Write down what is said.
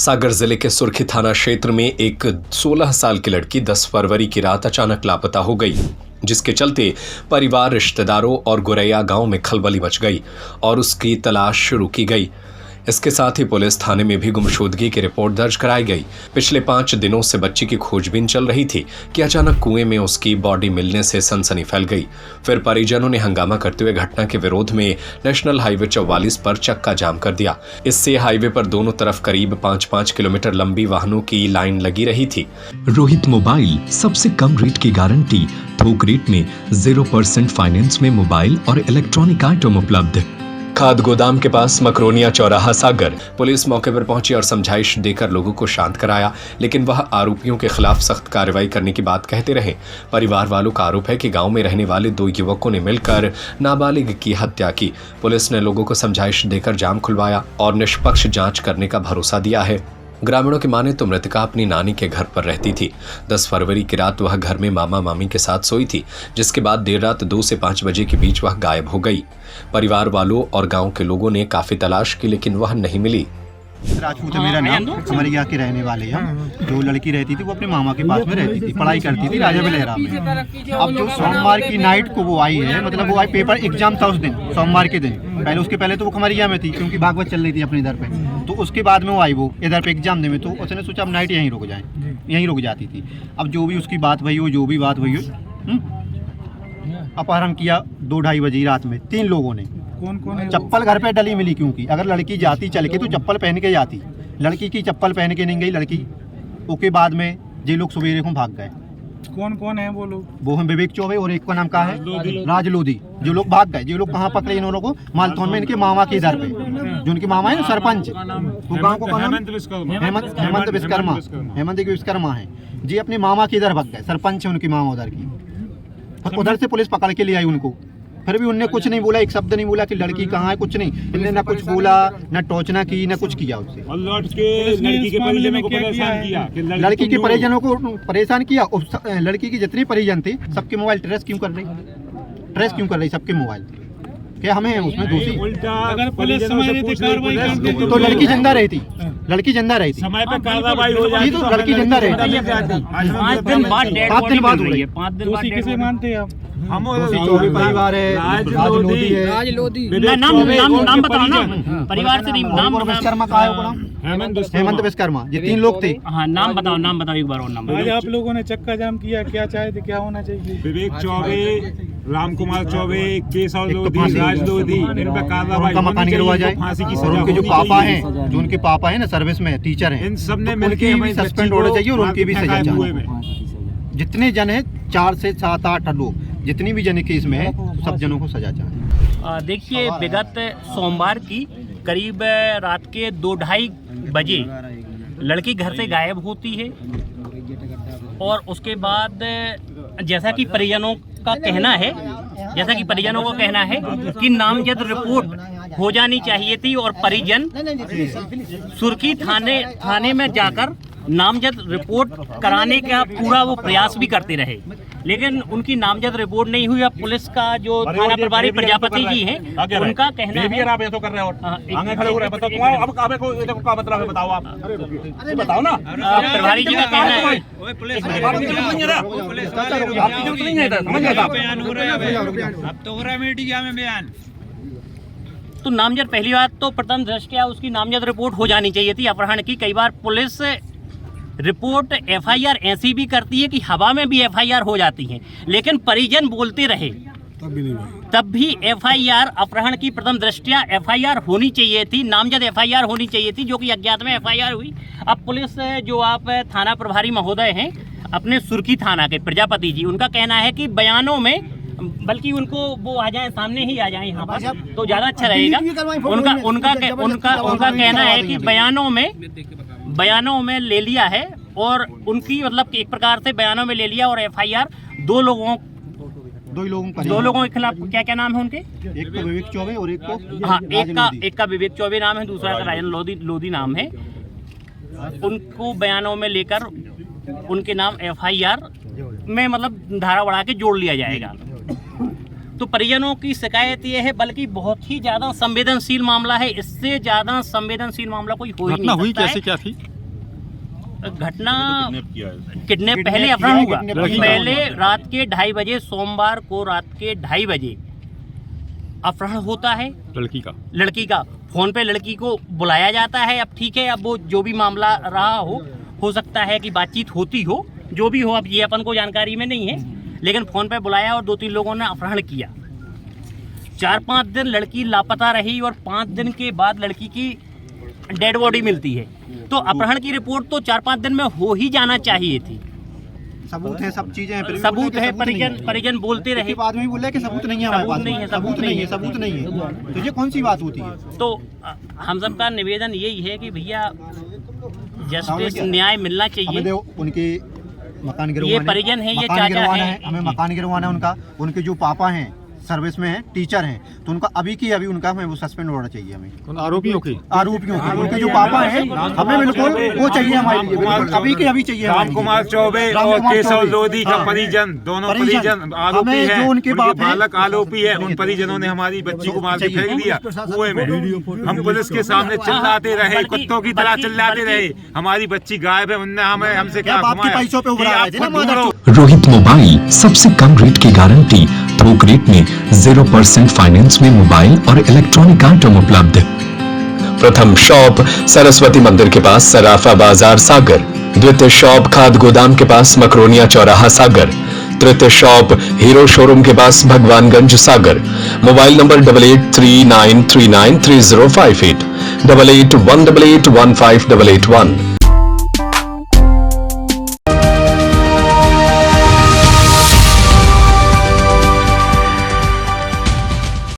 सागर जिले के सुर्खी थाना क्षेत्र में एक 16 साल की लड़की 10 फरवरी की रात अचानक लापता हो गई, जिसके चलते परिवार, रिश्तेदारों और गुरैया गांव में खलबली मच गई और उसकी तलाश शुरू की गई। इसके साथ ही पुलिस थाने में भी गुमशुदगी की रिपोर्ट दर्ज कराई गई। पिछले 5 दिनों से बच्ची की खोजबीन चल रही थी कि अचानक कुएं में उसकी बॉडी मिलने से सनसनी फैल गई। फिर परिजनों ने हंगामा करते हुए घटना के विरोध में नेशनल हाईवे 44 पर चक्का जाम कर दिया। इससे हाईवे पर दोनों तरफ करीब 5-5 किलोमीटर लंबी वाहनों की लाइन लगी रही थी। रोहित मोबाइल, सबसे कम रेट की गारंटी, थोक रेट में 0% फाइनेंस में मोबाइल और इलेक्ट्रॉनिक आइटम उपलब्ध। खाद गोदाम के पास मकरोनिया चौराहा सागर। पुलिस मौके पर पहुंची और समझाइश देकर लोगों को शांत कराया, लेकिन वह आरोपियों के खिलाफ सख्त कार्रवाई करने की बात कहते रहे। परिवार वालों का आरोप है कि गांव में रहने वाले 2 युवकों ने मिलकर नाबालिग की हत्या की। पुलिस ने लोगों को समझाइश देकर जाम खुलवाया और निष्पक्ष जांच करने का भरोसा दिया है। ग्रामीणों की माने तो मृतका अपनी नानी के घर पर रहती थी। 10 फरवरी की रात वह घर में मामा मामी के साथ सोई थी, जिसके बाद देर रात 2 से 5 बजे के बीच वह गायब हो गई। परिवार वालों और गांव के लोगों ने काफी तलाश की, लेकिन वह नहीं मिली। राजपूत है मेरा नाम, खमरिया के रहने वाले हैं। जो लड़की रहती थी वो अपने मामा के पास में रहती थी, पढ़ाई करती थी राजा बलेरा में। अब जो सोमवार की नाइट को वो आई है, मतलब वो आई, पेपर एग्जाम था उस दिन, सोमवार के दिन। उसके पहले तो वो खमरिया में थी क्योंकि भागवत चल रही थी अपने इधर पे। तो उसके बाद में वो आई, वो इधर पे एग्जाम देने, तो उसने सोचा अब नाइट यहीं रुक जाए, यहीं रुक जाती थी। अब जो भी उसकी बात भई हो, जो भी बात हुई हो, अपहरण किया 2-2:30 बजे रात में 3 लोगों ने। कौन है? चप्पल घर पे डली मिली, क्योंकि अगर लड़की जाती चल के तो चप्पल पहन के जाती। लड़की की चप्पल पहन के नहीं गई लड़की। उसके बाद में ये लोग सवेरे को भाग गए। कौन है वो लोग? वो हम विवेक चौबे और एक का नाम क्या है, राज लोधी। जो लोग भाग गए, जो लोग कहाँ पकड़े इन लोगों को? मालथौन में इनके मामा के इधर पे, जो उनके मामा है ना सरपंच, वो गाँव को हेमंत विश्वकर्मा है जी। अपने मामा के इधर भाग गए, सरपंच है उनकी मामा उधर की। उधर से पुलिस पकड़ के ले आई उनको। फिर भी उनने कुछ नहीं बोला, एक शब्द नहीं बोला कि लड़की कहाँ है, कुछ नहीं। इनने ना कुछ बोला, ना टोचना की, ना कुछ किया उससे। लड़की के परिजनों को परेशान किया। लड़की की जितने परिजन थे सबके मोबाइल ट्रेस क्यों कर रही सबके मोबाइल? क्या हमें उसमें दोषी? अगर पुलिस समय रहती कार्रवाई करती तो लड़की जिंदा रहती, लड़की जिंदा रहती, समय पे कार्रवाई हो जाती तो लड़की जिंदा रहती। 5 दिन बाद हो रही है। 5 दिन बाद किसे मानते हैं आप? हम चौबे परिवार है, राज लोधी है। नाम बताओ ना, परिवार से नहीं, नाम विश्वकर्मा का है, हेमंत विश्वकर्मा। ये 3 लोग थे। हाँ, नाम बताओ एक बार और नाम। आज आप लोगों ने चक्का जाम किया, क्या चाहे थे, क्या होना चाहिए? विवेक चौबे, राम कुमार चौबे, केशव लोधी, राज लोधी, इन पर कार्रवाई, उनका मकान गिरवा जाए। फांसी की और सजा। उनके जो पापा हैं, जो उनके पापा हैं ना सर्विस में टीचर हैं, इन सब ने तो मिलकर उनकी भी सस्पेंड होना चाहिए और उनकी भी सजा चाहिए। जितने जन है 4 से 7-8 लोग, जितनी भी जन केस में है, सब जनों को सजा चाहिए। देखिए, विगत सोमवार की करीब रात के 2-2:30 बजे लड़की घर से गायब होती है और उसके बाद जैसा कि परिजनों का कहना है कि नामजद रिपोर्ट हो जानी चाहिए थी और परिजन सुर्खी थाने में जाकर नामजद रिपोर्ट कराने का पूरा वो प्रयास भी करते रहे, लेकिन उनकी नामजद रिपोर्ट नहीं हुई। अब पुलिस का जो थाना प्रभारी प्रजापति जी हैं, उनका कहना है प्रभारी जी का कहना है तो नामजद, पहली बात तो प्रथम दृष्टया उसकी नामजद रिपोर्ट हो जानी चाहिए थी अपहरण की। कई बार पुलिस रिपोर्ट FIR ऐसी भी करती है कि हवा में भी FIR हो जाती है, लेकिन परिजन बोलते रहे तब भी FIR, अपहरण की प्रथम दृष्टया FIR होनी चाहिए थी, नामजद FIR होनी चाहिए थी, जो कि अज्ञात में FIR हुई। अब पुलिस जो आप थाना प्रभारी महोदय हैं अपने सुर्खी थाना के प्रजापति जी, उनका कहना है कि बयानों में, बल्कि उनको वो आ जाए, सामने ही आ जाए यहाँ पर तो ज़्यादा अच्छा रहेगा। उनका कहना है कि बयानों में ले लिया है और उनकी मतलब कि एक प्रकार से बयानों में ले लिया और FIR 2 लोगों के खिलाफ, क्या नाम है उनके? एक तो विवेक चौबे और एक को, हाँ, एक का विवेक चौबे नाम है, दूसरा का राजन लोधी नाम है। उनको बयानों में लेकर उनके नाम FIR में मतलब धारा बढ़ा के जोड़ लिया जाएगा। तो परिजनों की शिकायत ये है, बल्कि बहुत ही ज़्यादा संवेदनशील मामला है, इससे ज़्यादा संवेदनशील मामला कोई हो ही नहीं सकता है। कैसे क्या थी? घटना किडनैप पहले अपहरण हुआ। पहले रात के 2:30 बजे, सोमवार को रात के 2:30 बजे अपहरण होता है लड़की का। फोन पे लड़की को बुलाया जाता है। अब ठीक है, अब वो जो भी मामला रहा हो सकता है कि बातचीत होती हो, जो भी हो, अब ये अपन को जानकारी में नहीं है, लेकिन फोन पे बुलाया और 2-3 लोगों ने अपहरण किया। 4-5 दिन लड़की लापता रही और 5 दिन के बाद लड़की की डेड बॉडी मिलती है। तो अपहरण की रिपोर्ट तो 4-5 दिन में हो ही जाना चाहिए थी। सबूत है, सब चीजें हैं, सबूत है, परिजन बोलते रहे। बाद में भी बोले कि सबूत नहीं है हमारे पास, सबूत नहीं है, तो ये कौन सी बात होती है? तो हम सबका निवेदन यही है कि भैया जस्टिस, न्याय मिलना चाहिए। उनके मकान गिरवाना, ये परिजन है, ये चाचा है, हमें मकान गिरवाना है उनका। उनके जो पापा हैं सर्विस में हैं, टीचर हैं, तो उनका अभी उनका हमें वो सस्पेंड होना चाहिए। हमें आरोपियों की उनके जो पापा हैं, हमें बिल्कुल वो चाहिए हमारे लिए, बिल्कुल अभी चाहिए। राम कुमार चौबे और केशव लोधी का परिजन, दोनों परिजन आरोपी हैं। जो उनके बालक आरोपी है, उन परिजनों ने हमारी बच्ची को मार के फेंक दिया कुएं में। हम पुलिस के सामने चिल्लाते रहे, कुत्तों की तरह चिल्लाते रहे, हमारी बच्ची गायब है, उनने हमें हमसे क्या घुमाया। रोहित मोबाइल, सबसे कम रेट की गारंटी, थोक रेट में 0% फाइनेंस में मोबाइल और इलेक्ट्रॉनिक आइटम उपलब्ध। प्रथम शॉप सरस्वती मंदिर के पास सराफा बाजार सागर, द्वितीय शॉप खाद गोदाम के पास मकरोनिया चौराहा सागर, तृतीय शॉप हीरो शोरूम के पास भगवानगंज सागर। Mobile number 8839393058, 8818815881।